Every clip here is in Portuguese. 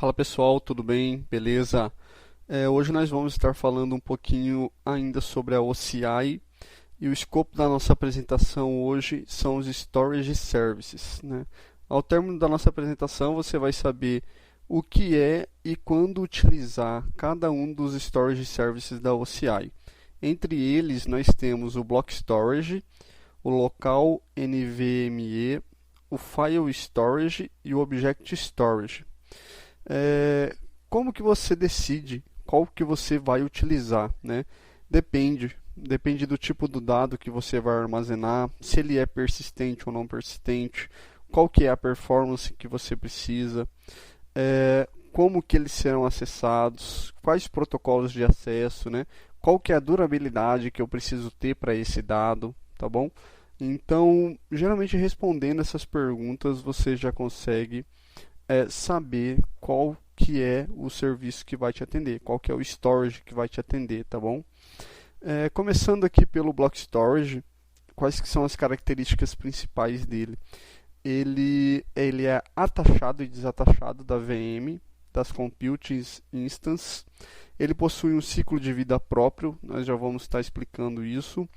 Fala pessoal, tudo bem? Beleza? Hoje nós vamos estar falando um pouquinho ainda sobre a OCI e o escopo da nossa apresentação hoje são os Storage Services, né? Ao término da nossa apresentação você vai saber o que é e quando utilizar cada um dos Storage Services da OCI. Entre eles nós temos o Block Storage, o Local NVMe, o File Storage e o Object Storage. Como que você decide qual que você vai utilizar, né? Depende do tipo do dado que você vai armazenar, se ele é persistente ou não persistente, qual que é a performance que você precisa, como que eles serão acessados, quais protocolos de acesso, né? Qual que é a durabilidade que eu preciso ter para esse dado, tá bom? Então, geralmente respondendo essas perguntas, você já consegue saber qual que é o serviço que vai te atender, qual que é o storage que vai te atender, tá bom? Começando aqui pelo Block Storage, quais que são as características principais dele? Ele é atachado e desatachado da VM, das Compute Instance. Ele possui um ciclo de vida próprio, nós já vamos estar explicando isso.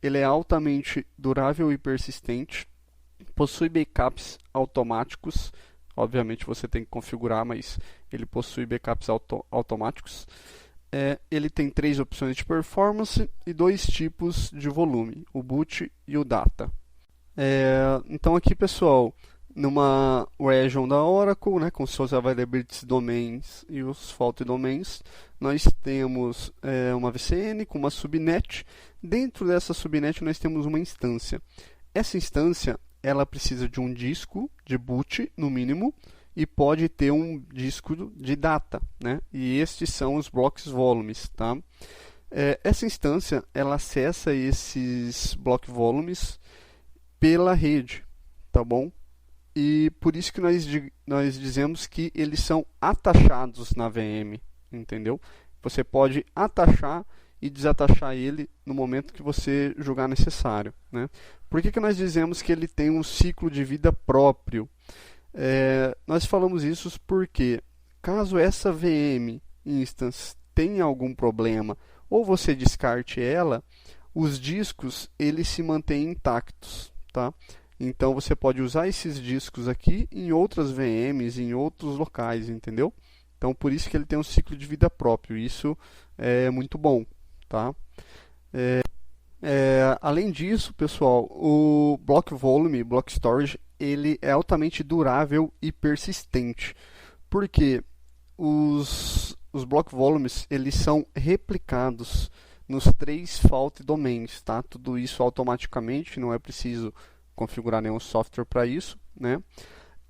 Ele é altamente durável e persistente, possui backups automáticos. Obviamente você tem que configurar, mas ele possui backups automáticos. Ele tem 3 opções de performance e 2 tipos de volume, o boot e o data. Então aqui, pessoal, numa region da Oracle, né, com seus availability domains e os fault domains, nós temos uma VCN com uma subnet. Dentro dessa subnet nós temos uma instância. Essa instância ela precisa de um disco de boot, no mínimo, e pode ter um disco de data, né? E estes são os blocks volumes, tá? Essa instância, ela acessa esses block volumes pela rede, tá bom? E por isso que nós dizemos que eles são atachados na VM, entendeu? Você pode atachar e desatachar ele no momento que você julgar necessário, né? Por que nós dizemos que ele tem um ciclo de vida próprio? Nós falamos isso porque caso essa VM instance tenha algum problema ou você descarte ela, os discos eles se mantêm intactos, tá? Então você pode usar esses discos aqui em outras VMs, em outros locais, entendeu? Então por isso que ele tem um ciclo de vida próprio. Isso é muito bom, tá? Além disso, pessoal, o Block Volume, Block Storage, ele é altamente durável e persistente. Porque os Block Volumes eles são replicados nos 3 fault domains, tá? Tudo isso automaticamente, não é preciso configurar nenhum software para isso, né?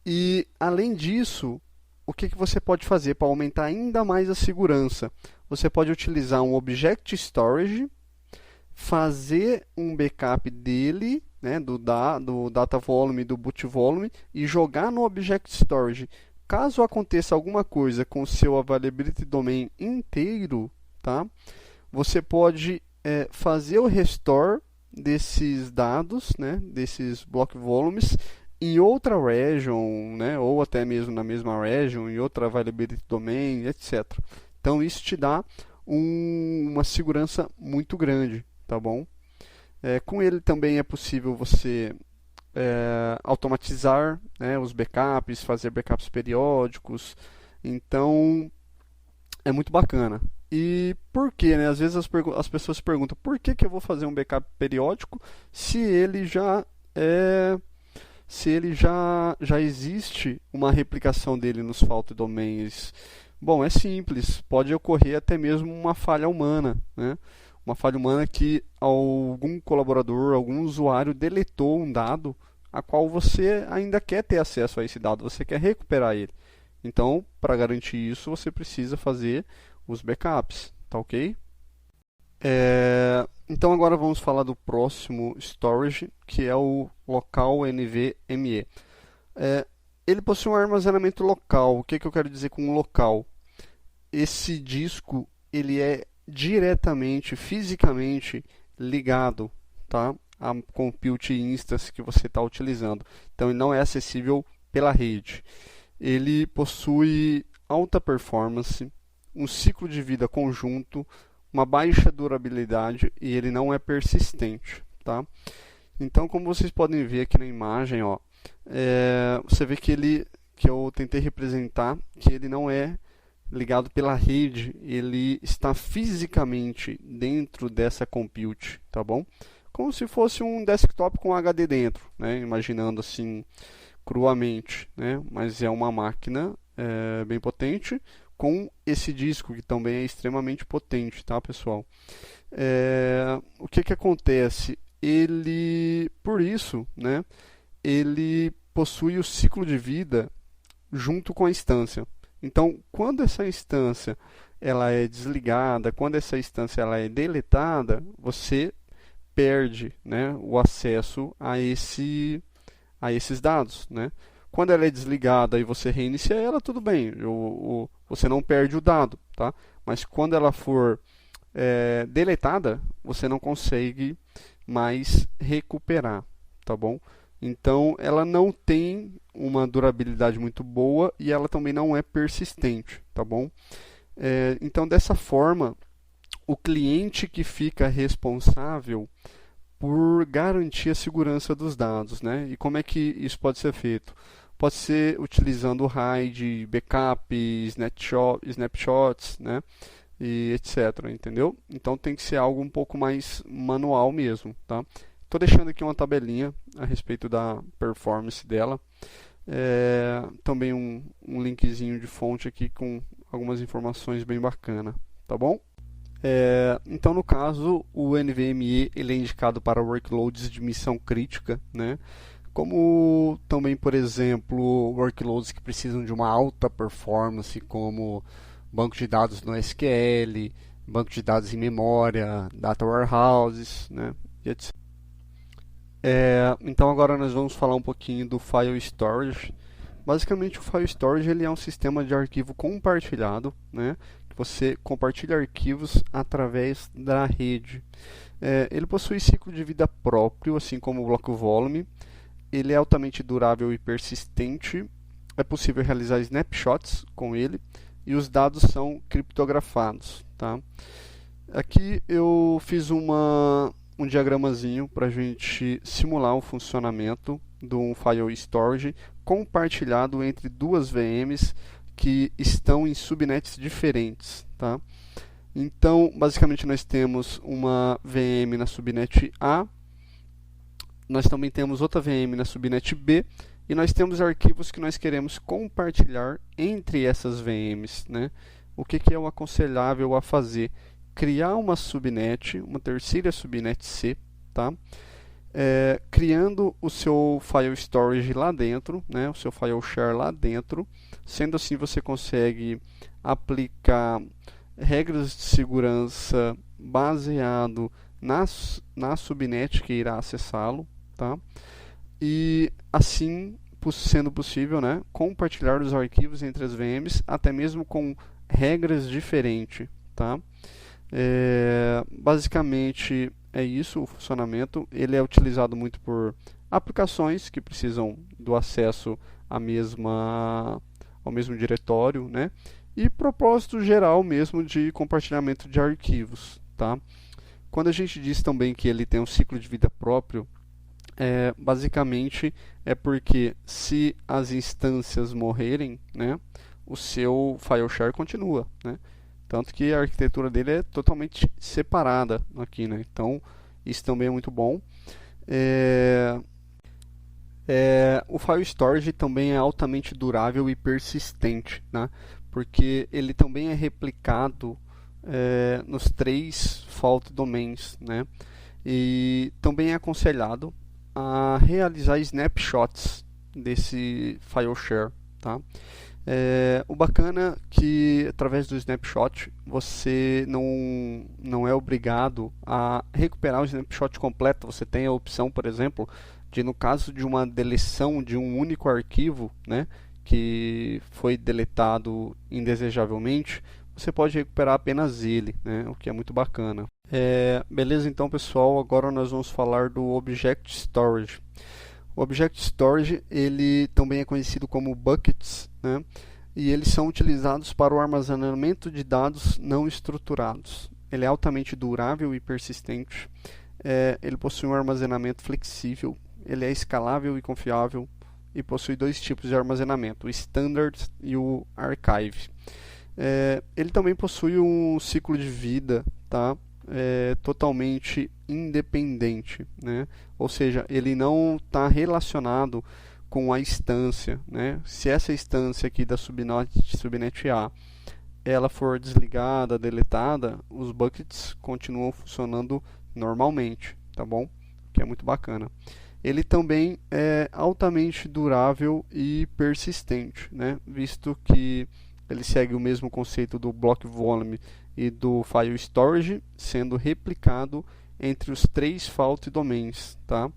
E além disso, o que você pode fazer para aumentar ainda mais a segurança? Você pode utilizar um Object Storage, fazer um backup dele, né, do data volume e do boot volume e jogar no Object Storage. Caso aconteça alguma coisa com o seu availability domain inteiro, tá? Você pode fazer o restore desses dados, né, desses block volumes em outra region, né, ou até mesmo na mesma region, em outra availability domain, etc. Então isso te dá uma segurança muito grande, tá bom? Com ele também é possível você automatizar, né, os backups, fazer backups periódicos. Então é muito bacana. E por que, né? Às vezes as pessoas perguntam por que eu vou fazer um backup periódico se ele já existe uma replicação dele nos fault domains. Bom, é simples, pode ocorrer até mesmo uma falha humana, né? Uma falha humana que algum colaborador, algum usuário deletou um dado a qual você ainda quer ter acesso a esse dado, você quer recuperar ele. Então, para garantir isso, você precisa fazer os backups, tá ok? Então agora vamos falar do próximo storage, que é o local NVMe. Ele possui um armazenamento local. O que eu quero dizer com local? Esse disco ele é diretamente, fisicamente ligado, tá, à compute instance que você está utilizando. Então ele não é acessível pela rede. Ele possui alta performance, um ciclo de vida conjunto, uma baixa durabilidade e ele não é persistente, tá? Então, como vocês podem ver aqui na imagem, ó, você vê que eu tentei representar que ele não é ligado pela rede, ele está fisicamente dentro dessa compute, tá bom? Como se fosse um desktop com HD dentro, né? Imaginando assim cruamente, né? Mas é uma máquina bem potente com esse disco que também é extremamente potente, tá, pessoal? O que acontece? Ele, por isso, né? Ele possui o ciclo de vida junto com a instância. Então, quando essa instância ela é desligada, quando essa instância ela é deletada, você perde, né, o acesso a esses dados, né? Quando ela é desligada e você reinicia ela, tudo bem, você não perde o dado, tá? Mas quando ela for deletada, você não consegue mais recuperar, tá bom? Então, ela não tem uma durabilidade muito boa e ela também não é persistente, tá bom? Então, dessa forma, o cliente que fica responsável por garantir a segurança dos dados, né? E como é que isso pode ser feito? Pode ser utilizando RAID, backup, snapshots, né? E etc, entendeu? Então tem que ser algo um pouco mais manual mesmo, tá? Estou deixando aqui uma tabelinha a respeito da performance dela. Também um linkzinho de fonte aqui com algumas informações bem bacanas, tá bom? Então, no caso, o NVMe ele é indicado para workloads de missão crítica, né? Como também, por exemplo, workloads que precisam de uma alta performance, como banco de dados no SQL, banco de dados em memória, data warehouses, né? E etc. Então agora nós vamos falar um pouquinho do File Storage. Basicamente o File Storage ele é um sistema de arquivo compartilhado, né? Que você compartilha arquivos através da rede. Ele possui ciclo de vida próprio, assim como o bloco volume. Ele é altamente durável e persistente. É possível realizar snapshots com ele e os dados são criptografados, tá? Aqui eu fiz um diagramazinho para a gente simular o funcionamento de um file storage compartilhado entre duas VMs que estão em subnets diferentes, tá? Então, basicamente nós temos uma VM na subnet A, nós também temos outra VM na subnet B e nós temos arquivos que nós queremos compartilhar entre essas VMs, né? O que é o aconselhável a fazer? Criar uma subnet, uma terceira subnet C, tá? Criando o seu file storage lá dentro, né? O seu file share lá dentro. Sendo assim, você consegue aplicar regras de segurança baseado na subnet que irá acessá-lo, tá? E assim, sendo possível, né, compartilhar os arquivos entre as VMs, até mesmo com regras diferentes, tá? Basicamente é isso o funcionamento. Ele é utilizado muito por aplicações que precisam do acesso ao mesmo diretório, né? E propósito geral mesmo de compartilhamento de arquivos, tá? Quando a gente diz também que ele tem um ciclo de vida próprio, basicamente é porque se as instâncias morrerem, né, o seu file share continua, né? Tanto que a arquitetura dele é totalmente separada aqui, né? Então, isso também é muito bom. O file storage também é altamente durável e persistente, né? Porque ele também é replicado nos 3 fault domains, né? E também é aconselhado a realizar snapshots desse file share, tá? O bacana é que através do snapshot você não é obrigado a recuperar o snapshot completo. Você tem a opção, por exemplo, de no caso de uma deleção de um único arquivo, né, que foi deletado indesejavelmente, você pode recuperar apenas ele, né, o que é muito bacana. Beleza, então pessoal, agora nós vamos falar do Object Storage. O Object Storage ele também é conhecido como Buckets, né? e eles são utilizados para o armazenamento de dados não estruturados. Ele é altamente durável e persistente. Ele possui um armazenamento flexível. Ele é escalável e confiável. E possui dois tipos de armazenamento, o Standard e o Archive. Ele também possui um ciclo de vida, tá? Totalmente independente, né? Ou seja, ele não está relacionado com a instância, né? Se essa instância aqui da subnet A ela for desligada, deletada, os buckets continuam funcionando normalmente, tá bom? Que é muito bacana. Ele também é altamente durável e persistente, né? Visto que ele segue o mesmo conceito do block volume e do file storage, sendo replicado entre os 3 fault domains, tá?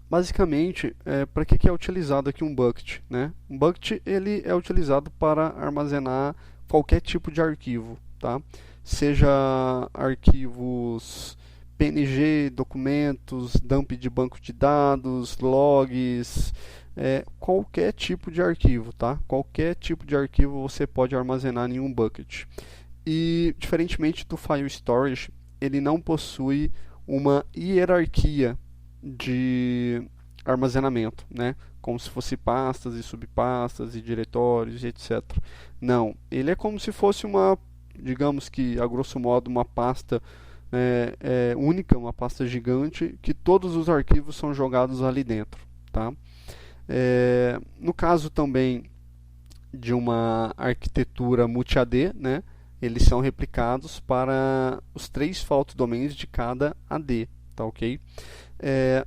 Basicamente, para que é utilizado aqui um bucket, né? Um bucket ele é utilizado para armazenar qualquer tipo de arquivo, tá? Seja arquivos PNG, documentos, dump de banco de dados, logs, qualquer tipo de arquivo, tá? Qualquer tipo de arquivo você pode armazenar em um bucket. E, diferentemente do file storage, ele não possui uma hierarquia de armazenamento, né? Como se fosse pastas e subpastas e diretórios, etc. Não, ele é como se fosse uma, digamos que a grosso modo, uma pasta única, uma pasta gigante, que todos os arquivos são jogados ali dentro, tá? No caso também de uma arquitetura multi-AD, né? Eles são replicados para os 3 fault domains de cada AD, tá ok?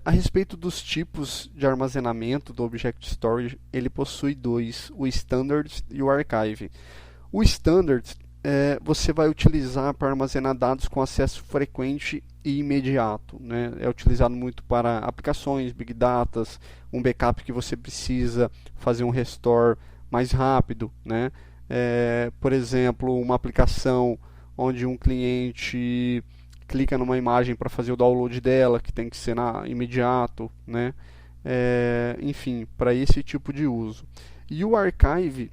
A respeito dos tipos de armazenamento do Object Storage, ele possui 2, o Standard e o Archive. O Standard você vai utilizar para armazenar dados com acesso frequente e imediato, né? É utilizado muito para aplicações, Big Data, um backup que você precisa fazer um restore mais rápido, né? Por exemplo, uma aplicação onde um cliente clica numa imagem para fazer o download dela, que tem que ser imediato, né? Enfim, para esse tipo de uso. E o Archive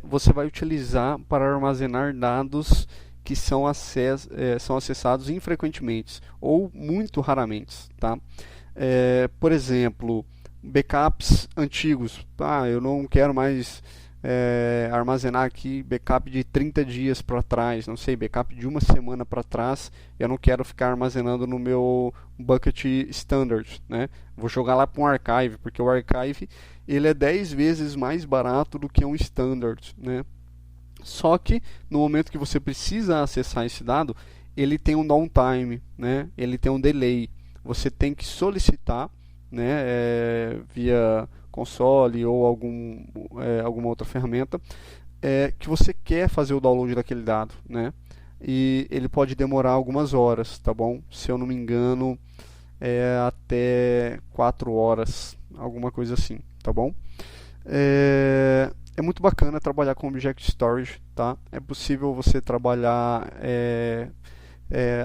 você vai utilizar para armazenar dados que são acessados infrequentemente ou muito raramente, tá? Por exemplo, backups antigos. Eu não quero mais armazenar aqui backup de 30 dias para trás, não sei, backup de uma semana para trás, eu não quero ficar armazenando no meu bucket standard, né? Vou jogar lá para um archive, porque o archive ele é 10 vezes mais barato do que um standard, né? Só que no momento que você precisa acessar esse dado, ele tem um downtime, né? Ele tem um delay. Você tem que solicitar, né, via console ou alguma outra ferramenta, que você quer fazer o download daquele dado, né? E ele pode demorar algumas horas, tá bom? Se eu não me engano, até 4 horas, alguma coisa assim, tá bom? É muito bacana trabalhar com Object Storage, tá? É possível você trabalhar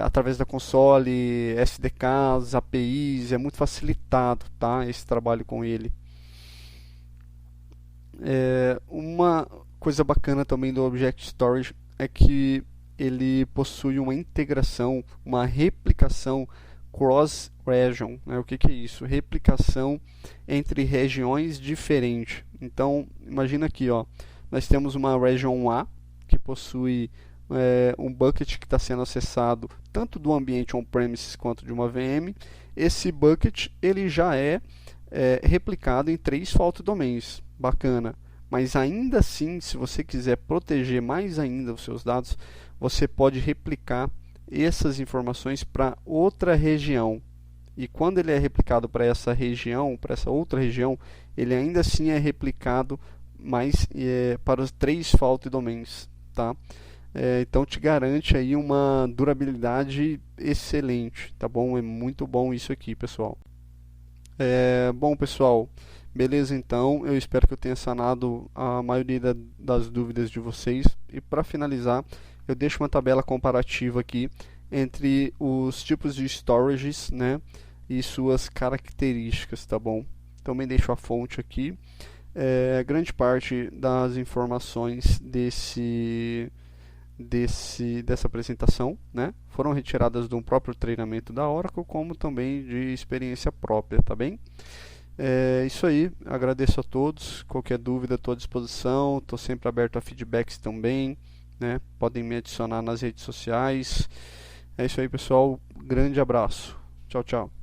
através da console, SDKs, APIs, é muito facilitado, tá? Esse trabalho com ele. Uma coisa bacana também do Object Storage é que ele possui uma integração, uma replicação cross-region, né? O que é isso? Replicação entre regiões diferentes. Então, imagina aqui, ó, nós temos uma region A que possui um bucket que está sendo acessado tanto do ambiente on-premises quanto de uma VM. Esse bucket ele já é replicado em 3 fault domains. Bacana. Mas ainda assim, se você quiser proteger mais ainda os seus dados, você pode replicar essas informações para outra região. E quando ele é replicado para essa região, para essa outra região, ele ainda assim é replicado para os 3 fault domains, tá? Então te garante aí uma durabilidade excelente, tá bom? É muito bom isso aqui, pessoal. Bom, pessoal, beleza então. Eu espero que eu tenha sanado a maioria das dúvidas de vocês. E para finalizar, eu deixo uma tabela comparativa aqui entre os tipos de storages, né, e suas características, tá bom? Também deixo a fonte aqui. grande parte das informações dessa apresentação, né, foram retiradas de um próprio treinamento da Oracle, como também de experiência própria, tá bem? É isso aí, agradeço a todos. Qualquer dúvida, estou à disposição. Estou sempre aberto a feedbacks também, né? Podem me adicionar nas redes sociais. É isso aí, pessoal. Grande abraço. Tchau, tchau.